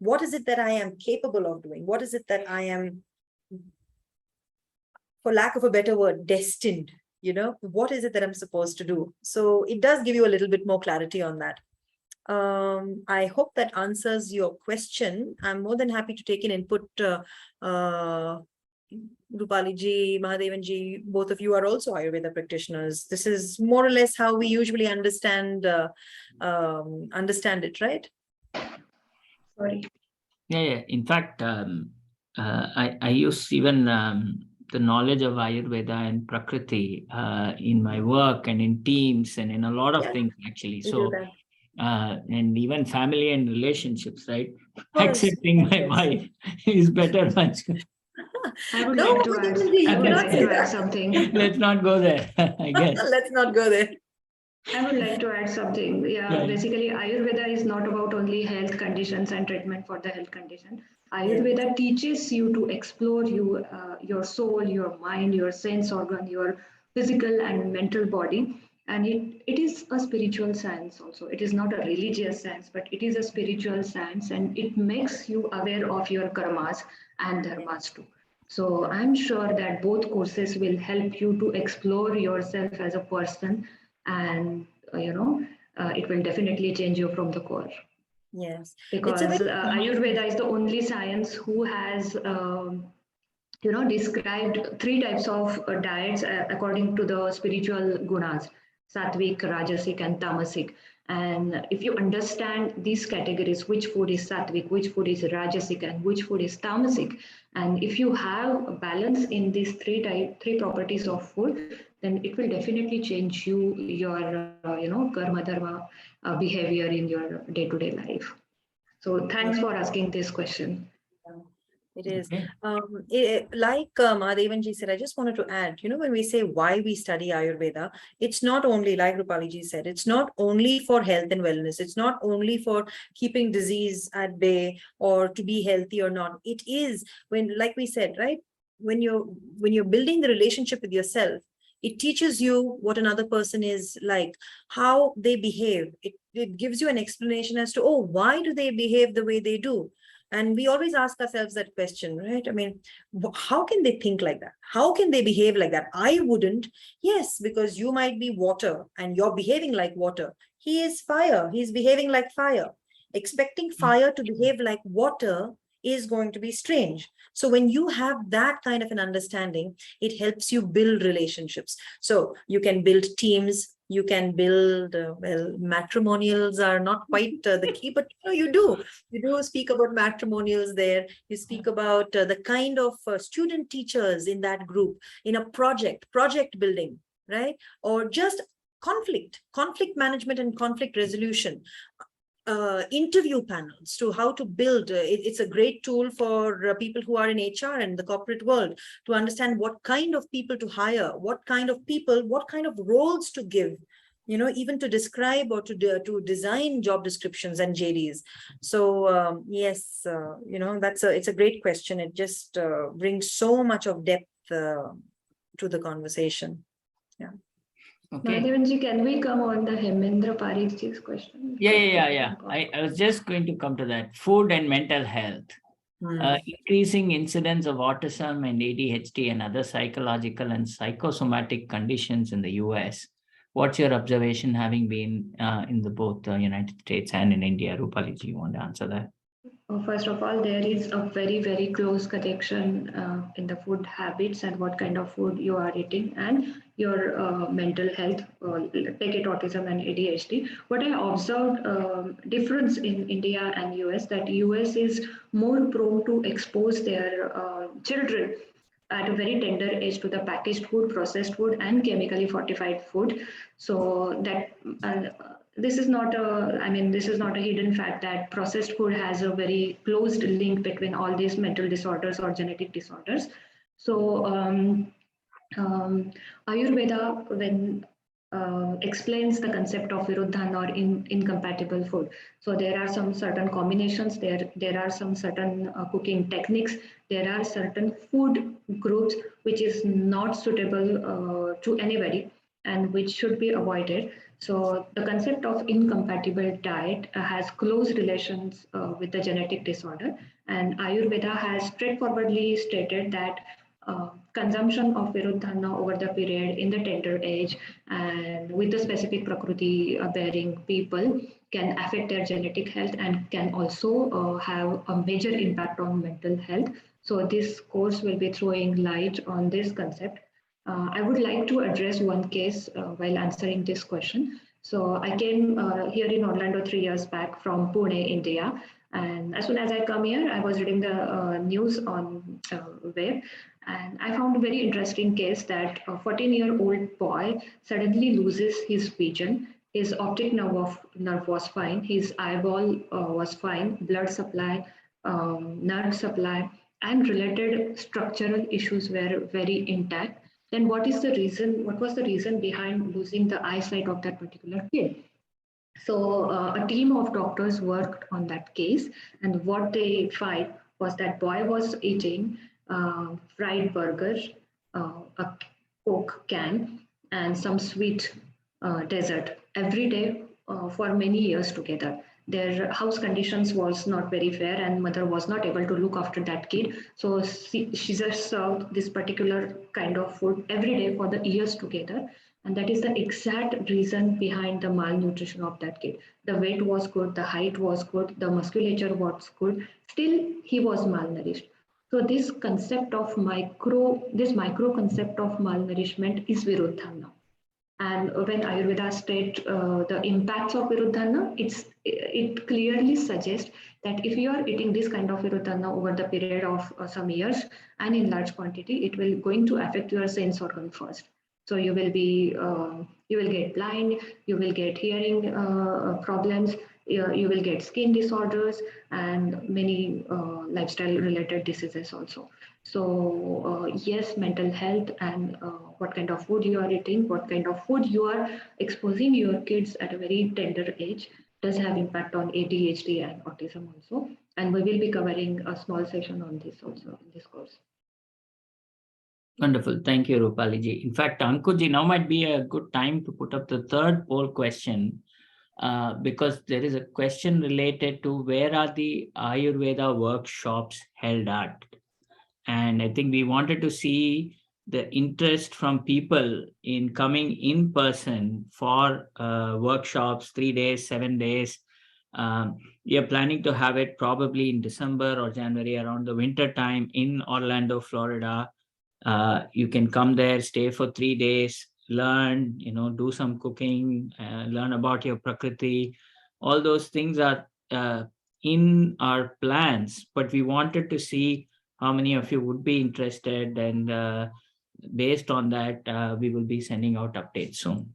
S3: What is it that I am capable of doing? What is it that I am, for lack of a better word, destined? What is it that I'm supposed to do? So it does give you a little bit more clarity on that. I hope that answers your question. I'm more than happy to take an input. Rupali ji, Mahadevan ji, both of you are also Ayurveda practitioners. This is more or less how we usually understand it, right?
S4: Sorry.
S2: Yeah. In fact, I use even the knowledge of Ayurveda and Prakriti in my work and in teams and in a lot of things, actually. So, and even family and relationships, right? Accepting my wife is better.
S4: I would like to add something.
S2: Let's not go there, I guess.
S3: Let's not go there.
S4: I would like to add something. Yeah, basically Ayurveda is not about only health conditions and treatment for the health condition. Ayurveda teaches you to explore your soul, your mind, your sense organ, your physical and mental body. And it is a spiritual science also. It is not a religious science, but it is a spiritual science, and it makes you aware of your karmas and dharmas too. So I'm sure that both courses will help you to explore yourself as a person, and it will definitely change you from the core.
S3: Yes,
S4: because Ayurveda is the only science who has described 3 types of diets according to the spiritual gunas: sattvic, rajasic, and tamasic. And if you understand these categories, which food is sattvic, which food is rajasic, and which food is tamasic, and if you have a balance in these 3 properties of food, then it will definitely change your karma dharma behavior in your day-to-day life. So thanks for asking this question.
S3: It is.
S2: Okay.
S3: Like Mahadevanji said, I just wanted to add, when we say why we study Ayurveda, it's not only, like Rupaliji said, it's not only for health and wellness. It's not only for keeping disease at bay or to be healthy or not. It is when, like we said, right? When you're building the relationship with yourself, it teaches you what another person is like, how they behave. It gives you an explanation as to, oh, why do they behave the way they do? And we always ask ourselves that question, right? I mean, how can they think like that? How can they behave like that? I wouldn't. Yes, because you might be water and you're behaving like water. He is fire. He's behaving like fire. Expecting fire to behave like water is going to be strange. So when you have that kind of an understanding, it helps you build relationships. So you can build teams, you can build, matrimonials are not quite the key, but you do speak about matrimonials there. You speak about the kind of student teachers in that group, in a project building, right? Or just conflict management and conflict resolution. Interview panels to how to build. It's a great tool for people who are in HR and the corporate world to understand what kind of people to hire, what kind of people, what kind of roles to give, even to describe or to design job descriptions and JDs. So yes, it's a great question. It just brings so much of depth to the conversation. Yeah.
S2: Okay.
S4: Mahadevanji, can we come on the Hemendra Parikhji's question?
S2: Yeah. I was just going to come to that. Food and mental health. Increasing incidence of autism and ADHD and other psychological and psychosomatic conditions in the US. What's your observation having been in both the United States and in India? Rupaliji, you want to answer that?
S4: First of all, there is a very, very close connection in the food habits and what kind of food you are eating and your mental health, take it autism and ADHD. What I observed difference in India and US, that US is more prone to expose their children at a very tender age to the packaged food, processed food, and chemically fortified food. So that this is not a hidden fact that processed food has a very close link between all these mental disorders or genetic disorders. So Ayurveda, when explains the concept of viruddhan or incompatible food. So there are some certain combinations, there are some certain cooking techniques, there are certain food groups which is not suitable to anybody and which should be avoided. So the concept of incompatible diet has close relations with the genetic disorder, and Ayurveda has straightforwardly stated that consumption of viruddhana over the period in the tender age and with the specific prakriti bearing people can affect their genetic health and can also have a major impact on mental health. So this course will be throwing light on this concept. I would like to address one case while answering this question. So I came here in Orlando 3 years back from Pune, India. And as soon as I come here, I was reading the news on web. And I found a very interesting case that a 14-year-old boy suddenly loses his vision. His optic nerve was fine. His eyeball was fine. Blood supply, nerve supply, and related structural issues were very intact. Then what was the reason behind losing the eyesight of that particular kid? So a team of doctors worked on that case, and what they find was that boy was eating fried burger, a Coke can, and some sweet dessert every day for many years together. Their house conditions was not very fair, and mother was not able to look after that kid. So she just served this particular kind of food every day for the years together. And that is the exact reason behind the malnutrition of that kid. The weight was good, the height was good, the musculature was good. Still, he was malnourished. So this micro concept of malnourishment is viruddhana. And when Ayurveda states the impacts of viruddhana, it clearly suggests that if you are eating this kind of viruddhana over the period of some years and in large quantity, it will going to affect your sense organ first. So you will get blind, you will get hearing problems, you will get skin disorders and many lifestyle related diseases also. So yes, mental health and what kind of food you are eating, what kind of food you are exposing your kids at a very tender age does have impact on ADHD and autism also. And we will be covering a small session on this also in this course.
S2: Wonderful. Thank you, Rupali ji. In fact, Ankurji, now might be a good time to put up the third poll question, because there is a question related to where are the Ayurveda workshops held at. And I think we wanted to see the interest from people in coming in person for workshops, 3 days, 7 days. We are planning to have it probably in December or January around the winter time in Orlando, Florida. You can come there, stay for 3 days, learn, do some cooking, learn about your Prakriti. All those things are in our plans, but we wanted to see how many of you would be interested, and based on that, we will be sending out updates soon.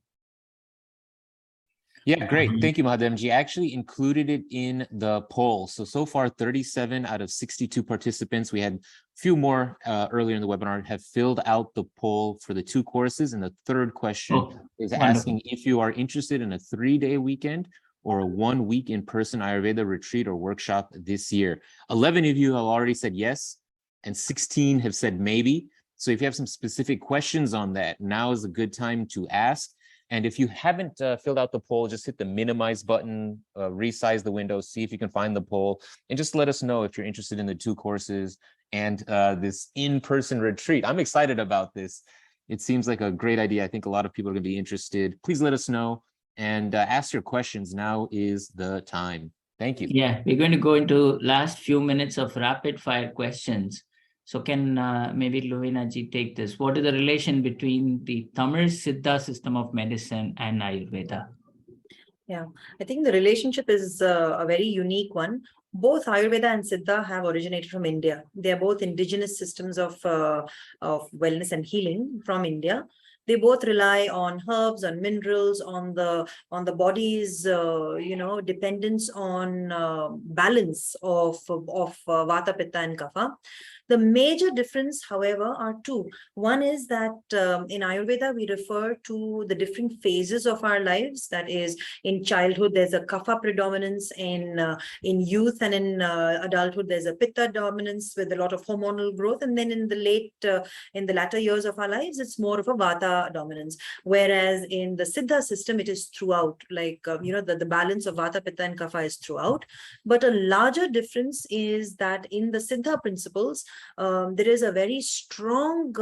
S1: Yeah, great. Thank you, Mahadevji. I actually included it in the poll. So far, 37 out of 62 participants. We had a few more earlier in the webinar have filled out the poll for the 2 courses. And the third question is asking if you are interested in a 3-day weekend or a 1-week in-person Ayurveda retreat or workshop this year. 11 of you have already said yes, and 16 have said maybe. So if you have some specific questions on that, now is a good time to ask. And if you haven't filled out the poll, just hit the minimize button, resize the window, see if you can find the poll, and just let us know if you're interested in the 2 courses and this in-person retreat. I'm excited about this. It seems like a great idea. I think a lot of people are going to be interested. Please let us know and ask your questions. Now is the time. Thank you.
S2: Yeah, we're going to go into last few minutes of rapid fire questions. So can maybe Lovina ji take this? What is the relation between the Tamil Siddha system of medicine and Ayurveda?
S3: Yeah, I think the relationship is a very unique one. Both Ayurveda and Siddha have originated from India. They are both indigenous systems of wellness and healing from India. They both rely on herbs, on minerals, on the body's dependence on balance of Vata, Pitta, and Kapha. The major difference, however, are 2. One is that in Ayurveda, we refer to the different phases of our lives. That is, in childhood, there's a Kapha predominance. In youth and in adulthood, there's a Pitta dominance with a lot of hormonal growth. And then in the latter years of our lives, it's more of a Vata dominance. Whereas in the Siddha system, it is throughout, like, the balance of Vata, Pitta, and Kapha is throughout. But a larger difference is that in the Siddha principles, there is a very strong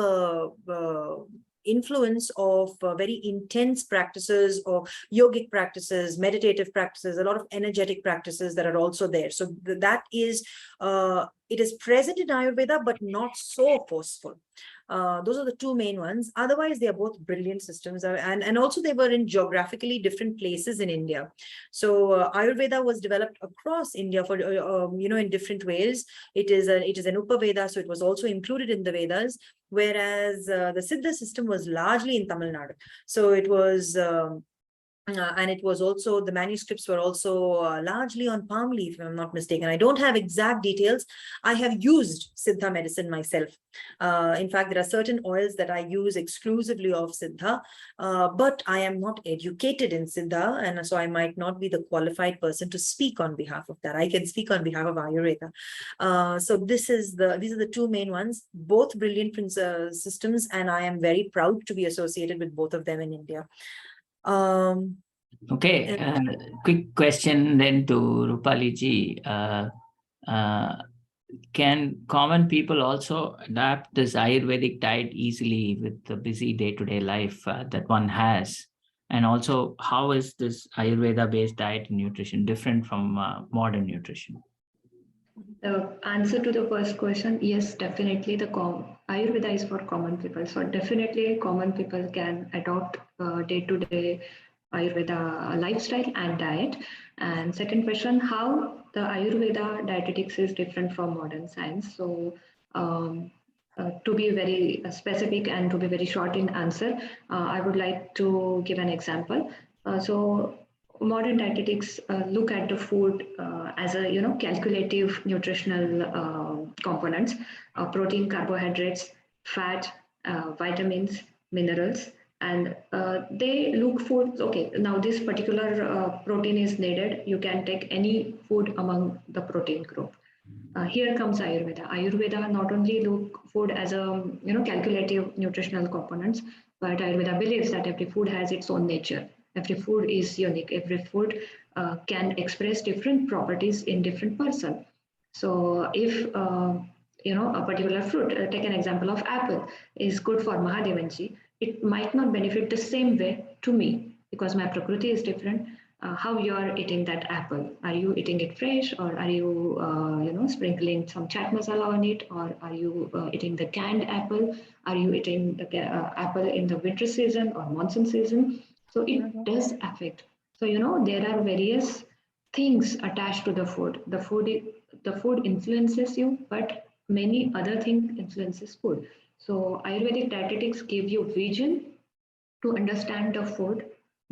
S3: influence of very intense practices or yogic practices, meditative practices, a lot of energetic practices that are also there. So that is, it is present in Ayurveda, but not so forceful. Those are the 2 main ones. Otherwise, they are both brilliant systems, and also they were in geographically different places in India. So Ayurveda was developed across India for in different ways. It is an Upaveda, so it was also included in the Vedas. Whereas the Siddha system was largely in Tamil Nadu. So it was. And it was also, the manuscripts were also largely on palm leaf, if I'm not mistaken. I don't have exact details. I have used Siddha medicine myself. In fact, there are certain oils that I use exclusively of Siddha, but I am not educated in Siddha, and so I might not be the qualified person to speak on behalf of that. I can speak on behalf of Ayurveda. So these are the 2 main ones, both brilliant systems, and I am very proud to be associated with both of them in India.
S2: Okay, quick question then to Rupali ji. Can common people also adapt this Ayurvedic diet easily with the busy day-to-day life that one has? And also, how is this Ayurveda-based diet and nutrition different from modern nutrition?
S4: The answer to the first question, yes, definitely Ayurveda is for common people. So definitely common people can adopt day-to-day Ayurveda lifestyle and diet. And second question, how the Ayurveda dietetics is different from modern science. So to be very specific and to be very short in answer, I would like to give an example. So modern dietetics look at the food as a calculative nutritional components, protein, carbohydrates, fat, vitamins, minerals, and they look for, okay, now this particular protein is needed. You can take any food among the protein group. Here comes Ayurveda. Ayurveda not only look food as a calculative nutritional components, but Ayurveda believes that every food has its own nature. Every food is unique. Every food can express different properties in different person. So if a particular fruit, take an example of apple, is good for Mahadevanji, it might not benefit the same way to me because my prakriti is different. How you are eating that apple? Are you eating it fresh, or are you sprinkling some chat masala on it, or are you eating the canned apple? Are you eating the apple in the winter season or monsoon season? So it does affect. So there are various things attached to the food. The food influences you, but many other things influences food. So Ayurvedic dietetics give you vision to understand the food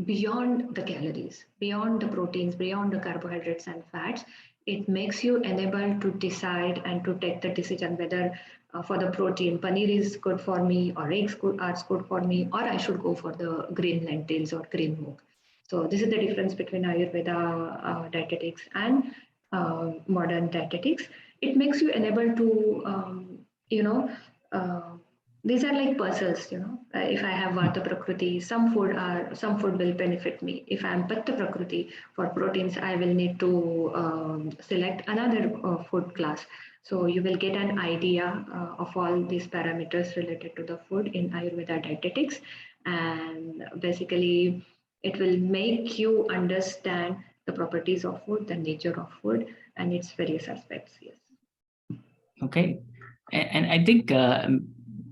S4: beyond the calories, beyond the proteins, beyond the carbohydrates and fats. It makes you enable to decide and to take the decision whether for the protein, paneer is good for me, or eggs are good for me, or I should go for the green lentils or green moong. So this is the difference between Ayurveda dietetics and modern dietetics. It makes you enable to, these are like puzzles, if I have Vata Prakriti, some food will benefit me. If I am Pitta Prakriti, for proteins, I will need to select another food class. So you will get an idea of all these parameters related to the food in Ayurveda dietetics. And basically, it will make you understand the properties of food, the nature of food, and its various aspects. Yes.
S2: Okay. And I think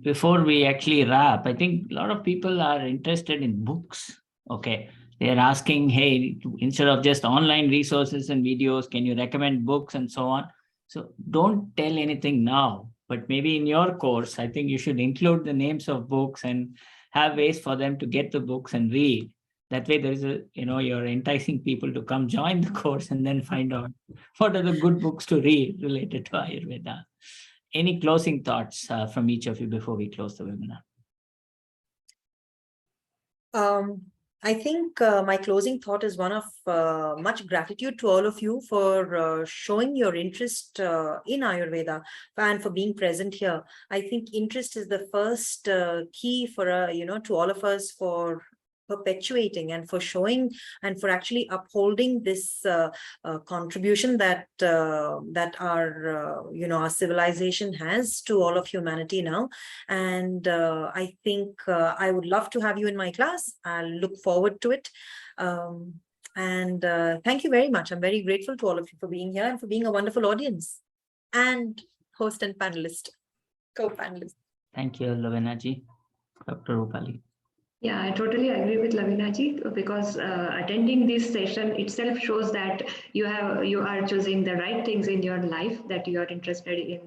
S2: before we actually wrap, I think a lot of people are interested in books. Okay. They're asking, hey, instead of just online resources and videos, can you recommend books and so on? So don't tell anything now, but maybe in your course, I think you should include the names of books and have ways for them to get the books and read. That way there is you're enticing people to come join the course and then find out what are the good books to read related to Ayurveda. Any closing thoughts from each of you before we close the webinar?
S3: I think my closing thought is one of much gratitude to all of you for showing your interest in Ayurveda and for being present here. I think interest is the first key for, to all of us for perpetuating and for showing and for actually upholding this contribution that our civilization has to all of humanity now. And I think I would love to have you in my class. I'll look forward to it. And thank you very much. I'm very grateful to all of you for being here and for being a wonderful audience and host and panelist, co-panelist.
S2: Thank you, Lavina ji. Dr. Rupali.
S4: Yeah, I totally agree with Lavina ji, because attending this session itself shows that you are choosing the right things in your life, that you are interested in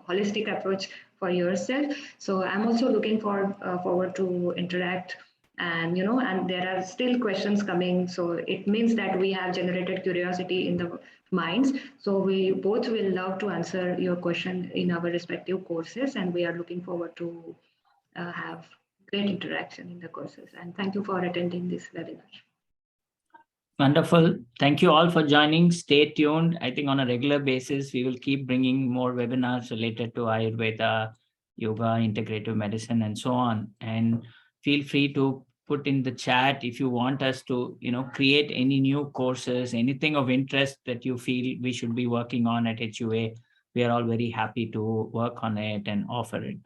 S4: holistic approach for yourself. So I'm also looking forward to interact, and and there are still questions coming. So it means that we have generated curiosity in the minds. So we both will love to answer your question in our respective courses, and we are looking forward to have great interaction in the courses. And thank you for attending this webinar.
S2: Wonderful. Thank you all for joining. Stay tuned. I think on a regular basis, we will keep bringing more webinars related to Ayurveda, yoga, integrative medicine, and so on. And feel free to put in the chat if you want us to, create any new courses, anything of interest that you feel we should be working on at HUA. We are all very happy to work on it and offer it.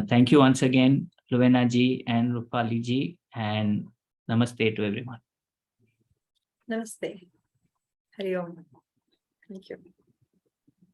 S2: Thank you once again, Lavina ji and Rupali ji, and namaste to everyone.
S3: Namaste. Hari Om. Thank you.